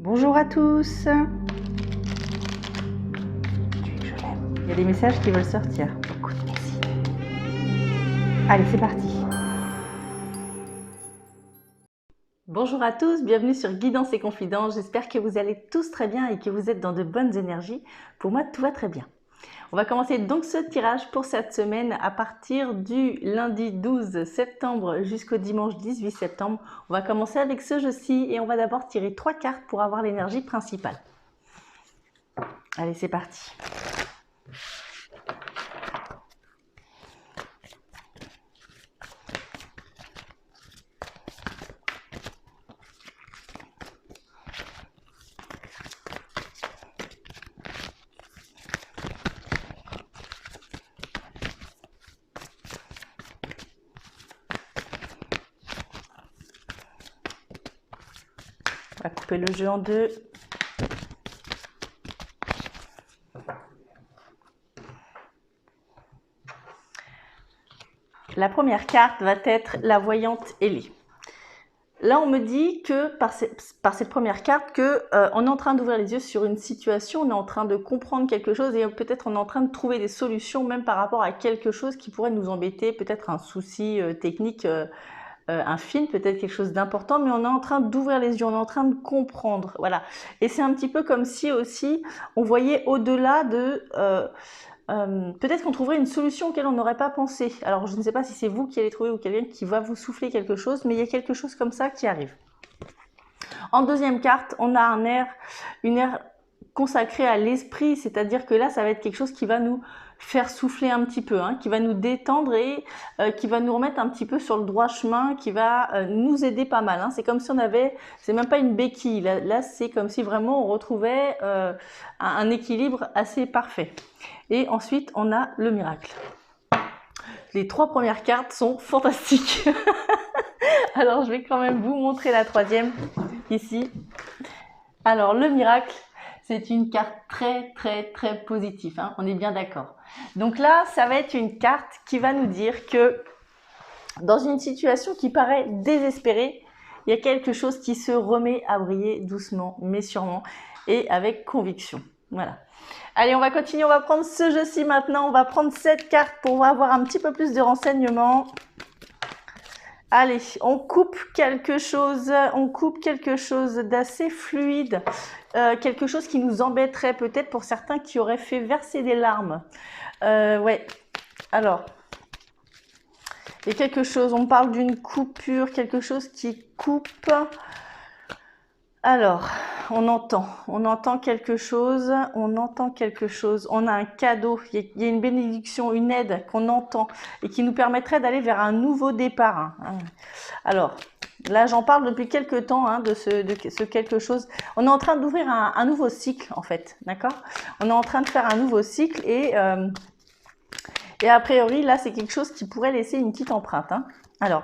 Bonjour à tous. Il y a des messages qui veulent sortir. Écoute, merci. Allez, c'est parti. Bonjour à tous, bienvenue sur Guidance et Confidence. J'espère que vous allez tous très bien et que vous êtes dans de bonnes énergies. Pour moi, tout va très bien. On va commencer donc ce tirage pour cette semaine à partir du lundi 12 septembre jusqu'au dimanche 18 septembre. On va commencer avec ce jeu-ci et on va d'abord tirer 3 cartes pour avoir l'énergie principale. Allez, c'est parti. On va couper le jeu en deux. La première carte va être la voyante ailée. Là, on me dit que par cette première carte, on est en train d'ouvrir les yeux sur une situation, on est en train de comprendre quelque chose et peut-être on est en train de trouver des solutions même par rapport à quelque chose qui pourrait nous embêter, peut-être un souci technique, un film, peut-être quelque chose d'important, mais on est en train d'ouvrir les yeux, on est en train de comprendre, voilà. Et c'est un petit peu comme si aussi on voyait au-delà de... peut-être qu'on trouverait une solution auquel on n'aurait pas pensé. Alors je ne sais pas si c'est vous qui allez trouver ou quelqu'un qui va vous souffler quelque chose, mais il y a quelque chose comme ça qui arrive. En deuxième carte, on a une ère consacrée à l'esprit, c'est-à-dire que là, ça va être quelque chose qui va nous faire souffler un petit peu, qui va nous détendre et qui va nous remettre un petit peu sur le droit chemin, qui va nous aider pas mal. C'est comme si on avait, c'est même pas une béquille, là c'est comme si vraiment on retrouvait un équilibre assez parfait. Et ensuite, on a le miracle. Les 3 premières cartes sont fantastiques. Alors, je vais quand même vous montrer la troisième, ici. Alors, le miracle, c'est une carte très positive. On est bien d'accord. Donc là, ça va être une carte qui va nous dire que dans une situation qui paraît désespérée, il y a quelque chose qui se remet à briller doucement, mais sûrement, et avec conviction. Voilà. Allez, on va continuer, on va prendre ce jeu-ci maintenant, on va prendre cette carte pour avoir un petit peu plus de renseignements. Allez, on coupe quelque chose d'assez fluide, quelque chose qui nous embêterait peut-être pour certains qui auraient fait verser des larmes. Ouais, alors, il y a quelque chose, on parle d'une coupure, quelque chose qui coupe. Alors, on entend quelque chose, on a un cadeau, il y a une bénédiction, une aide qu'on entend et qui nous permettrait d'aller vers un nouveau départ. Alors, là j'en parle depuis quelques temps de ce quelque chose. On est en train d'ouvrir un nouveau cycle en fait, d'accord? On est en train de faire un nouveau cycle et a priori là c'est quelque chose qui pourrait laisser une petite empreinte. Alors,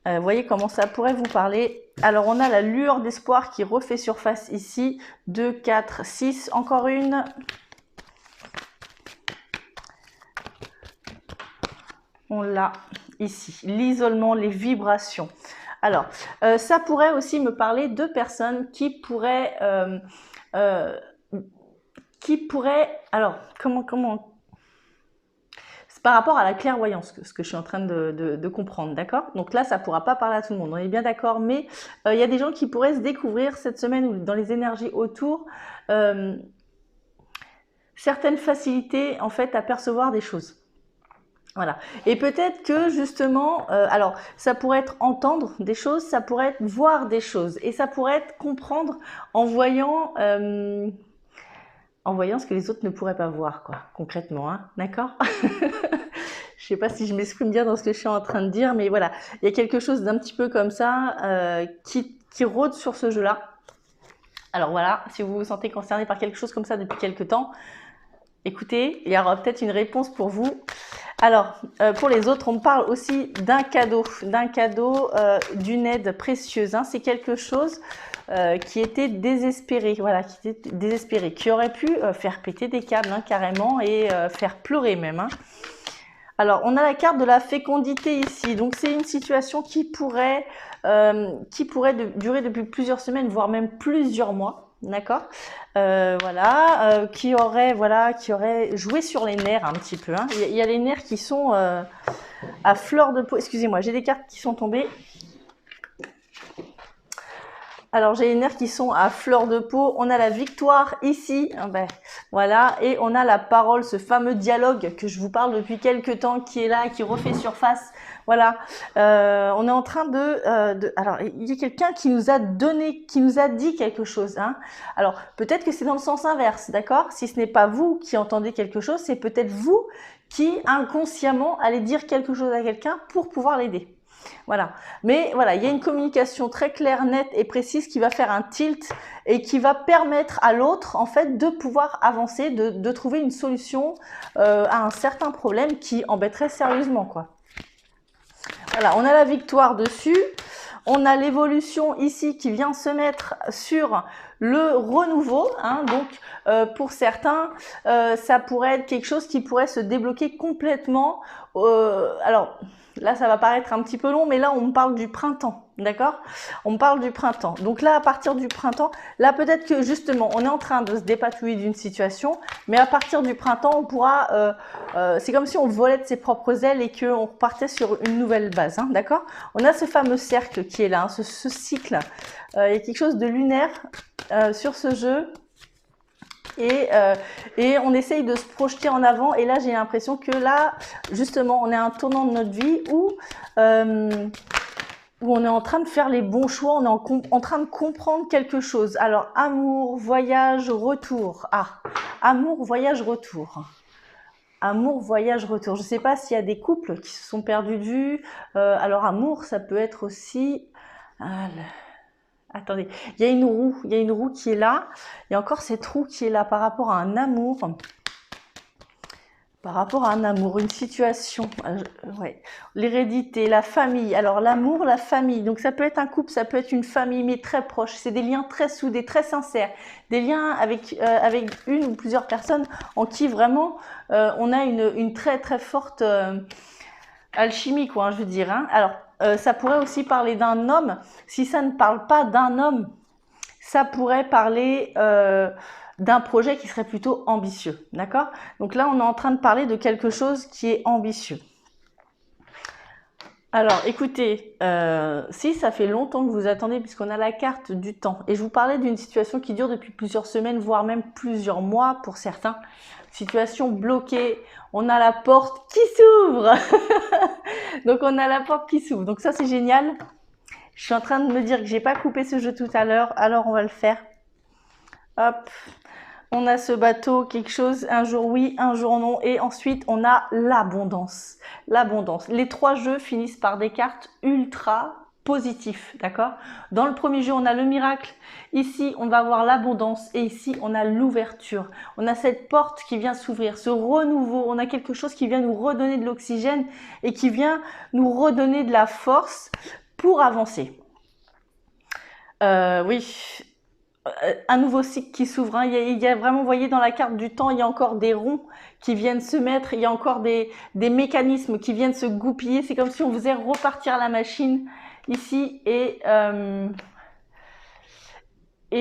vous voyez comment ça pourrait vous parler. Alors, on a la lueur d'espoir qui refait surface ici. 2, 4, 6. Encore une. On l'a ici. L'isolement, les vibrations. Alors, ça pourrait aussi me parler de personnes qui pourraient... alors, comment par rapport à la clairvoyance, ce que je suis en train de comprendre, d'accord? Donc là, ça ne pourra pas parler à tout le monde, on est bien d'accord, mais il y a des gens qui pourraient se découvrir cette semaine ou dans les énergies autour, certaines facilités en fait à percevoir des choses. Voilà. Et peut-être que justement, alors ça pourrait être entendre des choses, ça pourrait être voir des choses, et ça pourrait être comprendre en voyant ce que les autres ne pourraient pas voir, quoi, concrètement, d'accord? Je sais pas si je m'exprime bien dans ce que je suis en train de dire, mais voilà, il y a quelque chose d'un petit peu comme ça qui rôde sur ce jeu-là. Alors voilà, si vous vous sentez concerné par quelque chose comme ça depuis quelque temps, écoutez, il y aura peut-être une réponse pour vous. Alors, pour les autres, on parle aussi d'un cadeau, d'une aide précieuse. C'est quelque chose qui était désespéré, voilà, qui aurait pu faire péter des câbles carrément et faire pleurer même. Alors, on a la carte de la fécondité ici. Donc, c'est une situation qui pourrait durer depuis plusieurs semaines, voire même plusieurs mois. D'accord, voilà, qui aurait joué sur les nerfs un petit peu. Hein. Il y a les nerfs qui sont à fleur de peau. Excusez-moi, j'ai des cartes qui sont tombées. Alors, j'ai les nerfs qui sont à fleur de peau. On a la victoire ici. Ben, voilà. Et on a la parole, ce fameux dialogue que je vous parle depuis quelques temps, qui est là, qui refait surface. Voilà. On est en train alors, il y a quelqu'un qui nous a dit quelque chose. Hein. Alors, peut-être que c'est dans le sens inverse, d'accord? Si ce n'est pas vous qui entendez quelque chose, c'est peut-être vous qui, inconsciemment, allez dire quelque chose à quelqu'un pour pouvoir l'aider. Voilà, mais voilà, il y a une communication très claire, nette et précise qui va faire un tilt et qui va permettre à l'autre en fait de pouvoir avancer, de trouver une solution à un certain problème qui embêterait sérieusement quoi. Voilà, on a la victoire dessus, on a l'évolution ici qui vient se mettre sur le renouveau, hein, donc pour certains, ça pourrait être quelque chose qui pourrait se débloquer complètement. Alors là, ça va paraître un petit peu long, mais là, on me parle du printemps, d'accord? On me parle du printemps. Donc là, à partir du printemps, là, peut-être que justement, on est en train de se dépatouiller d'une situation, mais à partir du printemps, on pourra... c'est comme si on volait de ses propres ailes et qu'on repartait sur une nouvelle base, hein, d'accord? On a ce fameux cercle qui est là, hein, ce cycle. Il y a quelque chose de lunaire sur ce jeu. Et on essaye de se projeter en avant. Et là, j'ai l'impression que là, justement, on est à un tournant de notre vie où on est en train de faire les bons choix, on est en train de comprendre quelque chose. Alors, amour, voyage, retour. Ah, amour, voyage, retour. Amour, voyage, retour. Je ne sais pas s'il y a des couples qui se sont perdus de vue. Alors, amour, ça peut être aussi... Attendez, il y a une roue qui est là. Il y a encore cette roue qui est là par rapport à un amour. Par rapport à un amour, une situation. Ouais. L'hérédité, la famille. Alors l'amour, la famille. Donc ça peut être un couple, ça peut être une famille, mais très proche. C'est des liens très soudés, très sincères. Des liens avec une ou plusieurs personnes en qui vraiment on a une très très forte alchimie, quoi, hein, je veux dire. Hein. Alors, ça pourrait aussi parler d'un homme. Si ça ne parle pas d'un homme, ça pourrait parler d'un projet qui serait plutôt ambitieux. D'accord? Donc là, on est en train de parler de quelque chose qui est ambitieux. Alors, écoutez, si ça fait longtemps que vous attendez, puisqu'on a la carte du temps, et je vous parlais d'une situation qui dure depuis plusieurs semaines, voire même plusieurs mois pour certains, situation bloquée, on a la porte qui s'ouvre. Donc, on a la porte qui s'ouvre. Donc, ça, c'est génial. Je suis en train de me dire que j'ai pas coupé ce jeu tout à l'heure, alors on va le faire. Hop. On a ce bateau, quelque chose, un jour oui, un jour non. Et ensuite, on a l'abondance. L'abondance. Les trois jeux finissent par des cartes ultra positifs, d'accord? Dans le premier jeu, on a le miracle. Ici, on va avoir l'abondance. Et ici, on a l'ouverture. On a cette porte qui vient s'ouvrir, ce renouveau. On a quelque chose qui vient nous redonner de l'oxygène et qui vient nous redonner de la force pour avancer. Oui. Un nouveau cycle qui s'ouvre. Hein. Il y a vraiment, vous voyez, dans la carte du temps, il y a encore des ronds qui viennent se mettre. Il y a encore des mécanismes qui viennent se goupiller. C'est comme si on faisait repartir la machine ici et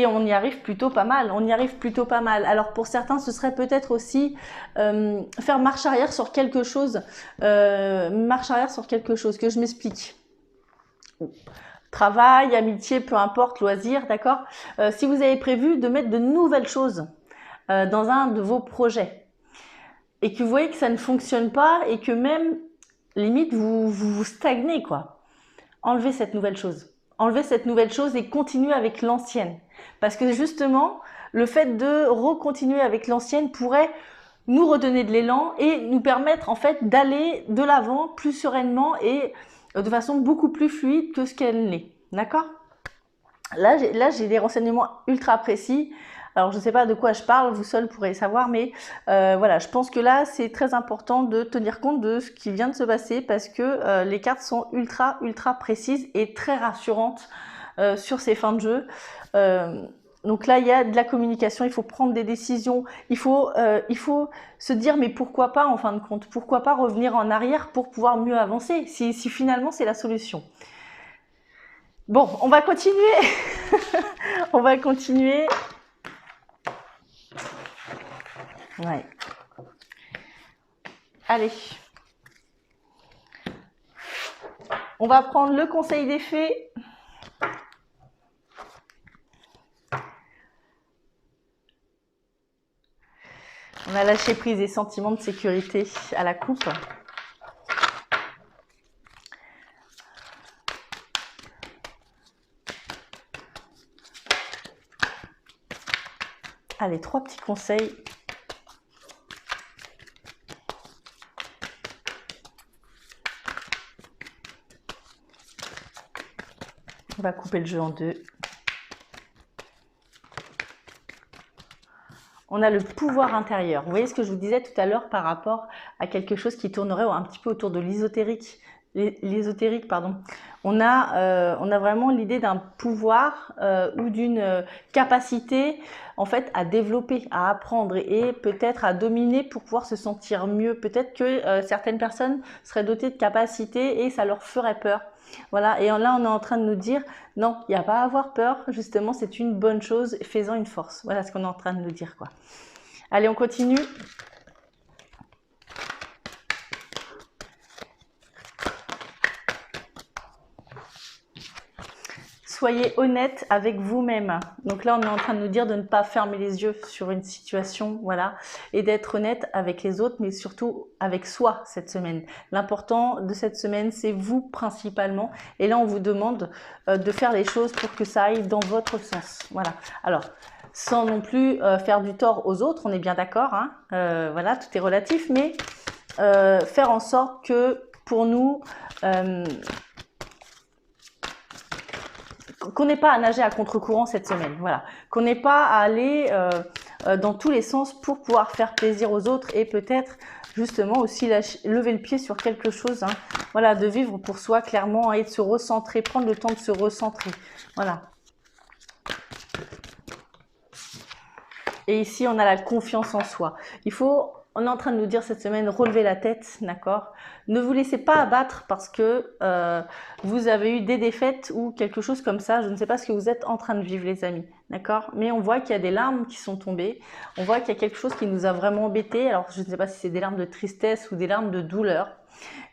on y arrive plutôt pas mal. On y arrive plutôt pas mal. Alors pour certains, ce serait peut-être aussi faire marche arrière sur quelque chose. Marche arrière sur quelque chose. Que je m'explique. Travail, amitié, peu importe, loisir, d'accord? Si vous avez prévu de mettre de nouvelles choses dans un de vos projets et que vous voyez que ça ne fonctionne pas et que même, limite, vous stagnez, quoi. Enlevez cette nouvelle chose. Enlevez cette nouvelle chose et continuez avec l'ancienne. Parce que justement, le fait de recontinuer avec l'ancienne pourrait nous redonner de l'élan et nous permettre en fait d'aller de l'avant plus sereinement et de façon beaucoup plus fluide que ce qu'elle l'est. D'accord? Là, j'ai des renseignements ultra précis. Alors, je ne sais pas de quoi je parle, vous seul pourrez savoir, mais voilà, je pense que là, c'est très important de tenir compte de ce qui vient de se passer parce que les cartes sont ultra précises et très rassurantes sur ces fins de jeu. Donc là, il y a de la communication, il faut prendre des décisions, il faut se dire mais pourquoi pas en fin de compte, pourquoi pas revenir en arrière pour pouvoir mieux avancer si finalement c'est la solution. Bon, on va continuer. On va continuer. Ouais. Allez. On va prendre le conseil des fées. On a lâché prise et sentiment de sécurité à la coupe. Allez, 3 petits conseils. On va couper le jeu en 2. On a le pouvoir intérieur. Vous voyez ce que je vous disais tout à l'heure par rapport à quelque chose qui tournerait un petit peu autour de l'ésotérique. L'ésotérique, pardon. On a vraiment l'idée d'un pouvoir ou d'une capacité en fait à développer, à apprendre et peut-être à dominer pour pouvoir se sentir mieux. Peut-être que certaines personnes seraient dotées de capacités et ça leur ferait peur. Voilà, et là on est en train de nous dire non, il n'y a pas à avoir peur, justement c'est une bonne chose, fais-en une force. Voilà ce qu'on est en train de nous dire, quoi. Allez, on continue. Soyez honnête avec vous-même. Donc là, on est en train de nous dire de ne pas fermer les yeux sur une situation, voilà, et d'être honnête avec les autres, mais surtout avec soi cette semaine. L'important de cette semaine, c'est vous principalement. Et là, on vous demande de faire les choses pour que ça aille dans votre sens. Voilà. Alors, sans non plus faire du tort aux autres, on est bien d'accord, hein, voilà, tout est relatif, mais faire en sorte que pour nous, qu'on n'ait pas à nager à contre-courant cette semaine, voilà, qu'on n'ait pas à aller dans tous les sens pour pouvoir faire plaisir aux autres et peut-être justement aussi lever le pied sur quelque chose, hein, voilà, de vivre pour soi clairement et de se recentrer, prendre le temps de se recentrer, voilà. Et ici, on a la confiance en soi. On est en train de nous dire cette semaine, relevez la tête, d'accord? Ne vous laissez pas abattre parce que vous avez eu des défaites ou quelque chose comme ça. Je ne sais pas ce que vous êtes en train de vivre, les amis, d'accord? Mais on voit qu'il y a des larmes qui sont tombées. On voit qu'il y a quelque chose qui nous a vraiment embêtés. Alors, je ne sais pas si c'est des larmes de tristesse ou des larmes de douleur.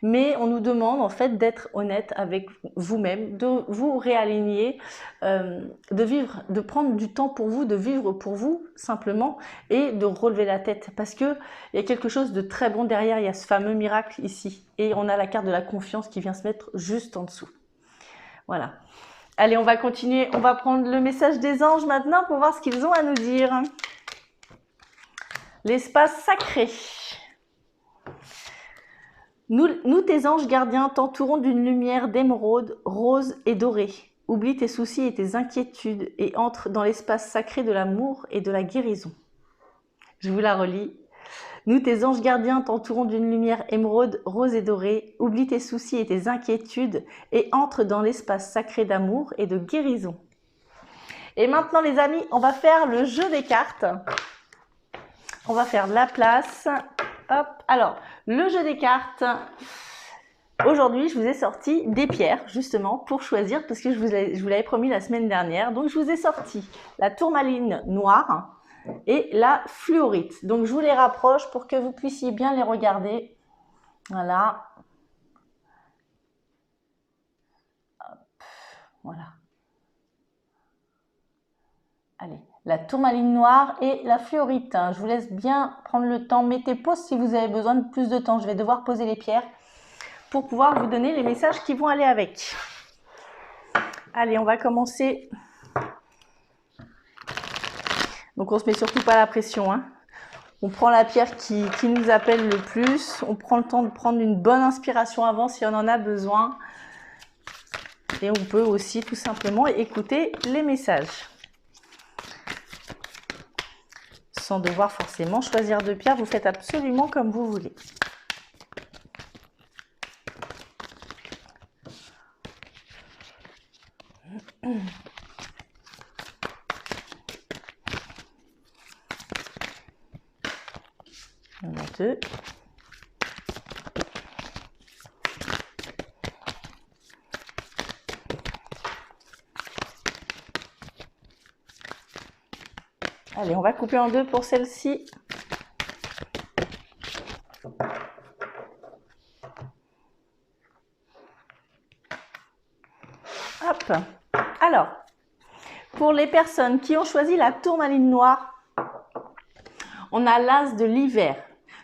Mais on nous demande en fait d'être honnête avec vous-même, de vous réaligner, de vivre, de prendre du temps pour vous, de vivre pour vous simplement et de relever la tête parce que il y a quelque chose de très bon derrière, il y a ce fameux miracle ici et on a la carte de la confiance qui vient se mettre juste en dessous. Voilà. Allez, on va continuer, on va prendre le message des anges maintenant pour voir ce qu'ils ont à nous dire. L'espace sacré. Nous, tes anges gardiens, t'entourons d'une lumière d'émeraude, rose et dorée. Oublie tes soucis et tes inquiétudes et entre dans l'espace sacré de l'amour et de la guérison. Je vous la relis. Nous, tes anges gardiens, t'entourons d'une lumière émeraude, rose et dorée. Oublie tes soucis et tes inquiétudes et entre dans l'espace sacré d'amour et de guérison. Et maintenant, les amis, on va faire le jeu des cartes. On va faire de la place. Hop, alors, le jeu des cartes. Aujourd'hui, je vous ai sorti des pierres, justement, pour choisir, parce que je vous l'avais promis la semaine dernière. Donc, je vous ai sorti la tourmaline noire et la fluorite. Donc, je vous les rapproche pour que vous puissiez bien les regarder. Voilà. Hop, voilà. Allez, la tourmaline noire et la fluorite. Je vous laisse bien prendre le temps. Mettez pause si vous avez besoin de plus de temps. Je vais devoir poser les pierres pour pouvoir vous donner les messages qui vont aller avec. Allez, on va commencer. Donc, on se met surtout pas la pression, hein. On prend la pierre qui nous appelle le plus. On prend le temps de prendre une bonne inspiration avant si on en a besoin. Et on peut aussi tout simplement écouter les messages. Sans devoir forcément choisir de pierre, vous faites absolument comme vous voulez. Il y en a 2. Allez, on va couper en 2 pour celle-ci. Hop. Alors, pour les personnes qui ont choisi la tourmaline noire, on a l'as de l'hiver.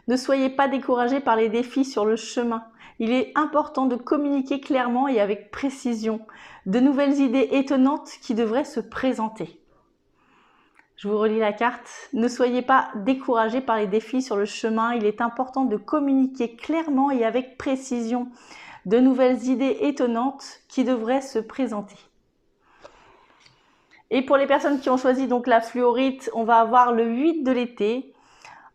Ne soyez pas découragés par les défis sur le chemin. Il est important de communiquer clairement et avec précision. De nouvelles idées étonnantes qui devraient se présenter. Je vous relis la carte. Ne soyez pas découragés par les défis sur le chemin. Il est important de communiquer clairement et avec précision. De nouvelles idées étonnantes qui devraient se présenter. Et pour les personnes qui ont choisi donc la fluorite, on va avoir le 8 de l'été.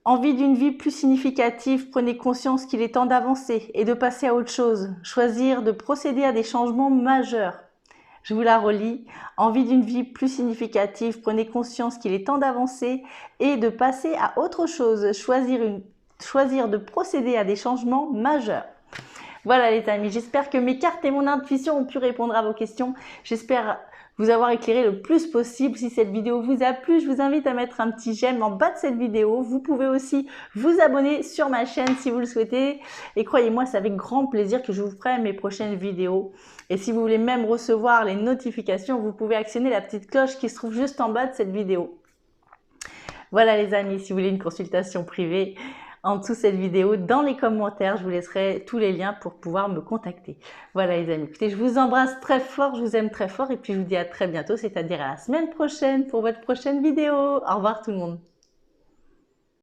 Envie d'une vie plus significative, prenez conscience qu'il est temps d'avancer et de passer à autre chose. Choisir de procéder à des changements majeurs. Je vous la relis. Envie d'une vie plus significative, prenez conscience qu'il est temps d'avancer et de passer à autre chose. Choisir de procéder à des changements majeurs. Voilà les amis, j'espère que mes cartes et mon intuition ont pu répondre à vos questions. J'espère vous avoir éclairé le plus possible. Si cette vidéo vous a plu, je vous invite à mettre un petit j'aime en bas de cette vidéo. Vous pouvez aussi vous abonner sur ma chaîne si vous le souhaitez. Et croyez-moi, c'est avec grand plaisir que je vous ferai mes prochaines vidéos. Et si vous voulez même recevoir les notifications, vous pouvez actionner la petite cloche qui se trouve juste en bas de cette vidéo. Voilà les amis, si vous voulez une consultation privée, en dessous de cette vidéo, dans les commentaires, je vous laisserai tous les liens pour pouvoir me contacter. Voilà les amis, écoutez, je vous embrasse très fort, je vous aime très fort et puis je vous dis à très bientôt, c'est-à-dire à la semaine prochaine pour votre prochaine vidéo. Au revoir tout le monde.